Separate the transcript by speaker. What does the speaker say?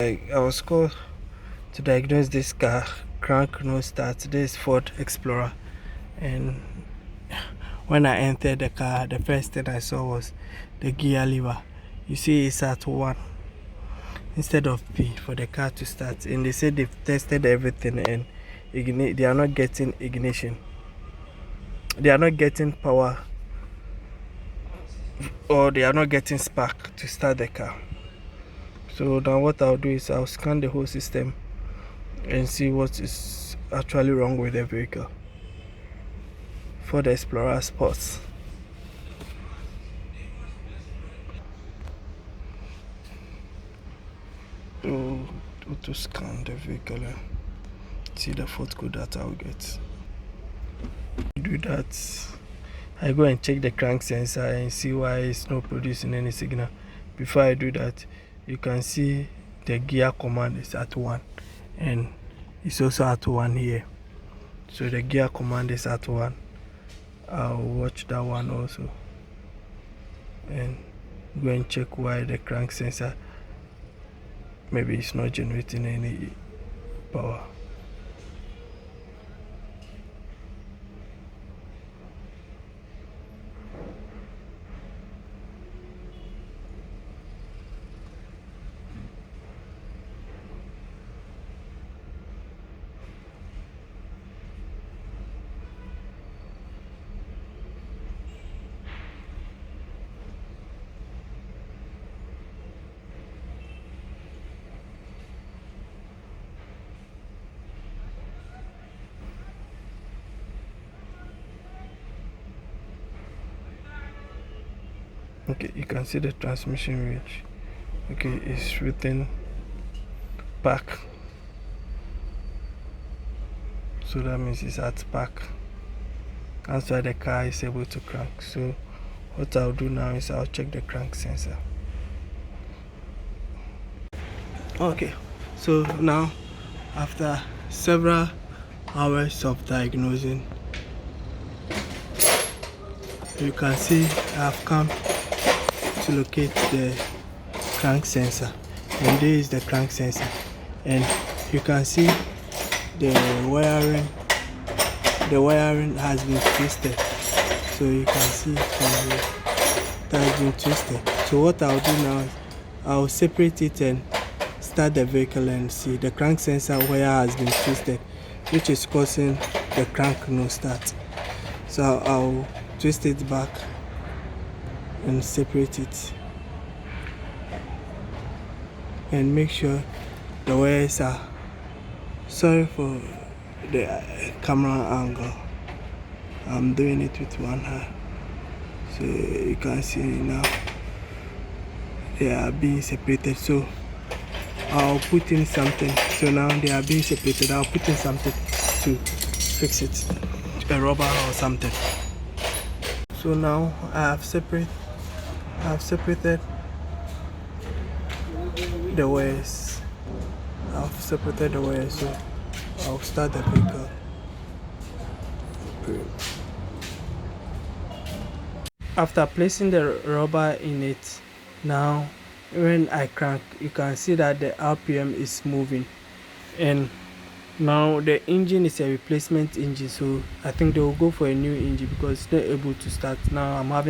Speaker 1: I was called to diagnose this car crank no start. This Ford Explorer, and when I entered the car, the first thing I saw was the gear lever. You see, it's at 1 instead of P for the car to start. And they said they've tested everything and they are not getting ignition. They are not getting power, or they are not getting spark to start the car. So now what I'll do is I'll scan the whole system and see what is actually wrong with the vehicle for the Explorer Sports. To scan the vehicle and see the fault code that I'll get. Do that, I go and check the crank sensor and see why it's not producing any signal. Before I do that, you can see the gear command is at 1 and it's also at 1 here. So the gear command is at 1. I'll watch that one also and go and check why the crank sensor maybe it's not generating any power. Okay, you can see the transmission range. Okay, it's written pack, so that means it's at pack. That's why the car is able to crank. So what I'll do now is I'll check the crank sensor. Okay, so now after several hours of diagnosing, you can see I've come to locate the crank sensor, and this is the crank sensor, and you can see the wiring has been twisted. So you can see from here that has been twisted. So what I'll do now is I'll separate it and start the vehicle and see the crank sensor wire has been twisted, which is causing the crank no start. So I'll twist it back and separate it and make sure the wires are, sorry for the camera angle, I'm doing it with one hand, so you can see now they are being separated. So I'll put in something, so now they are being separated. I'll put in something to fix it, a rubber or something. So now I have separated the wires. So I'll start the vehicle. After placing the rubber in it, now when I crank, you can see that the RPM is moving, and now the engine is a replacement engine, so I think they will go for a new engine because it's not able to start. Now I'm having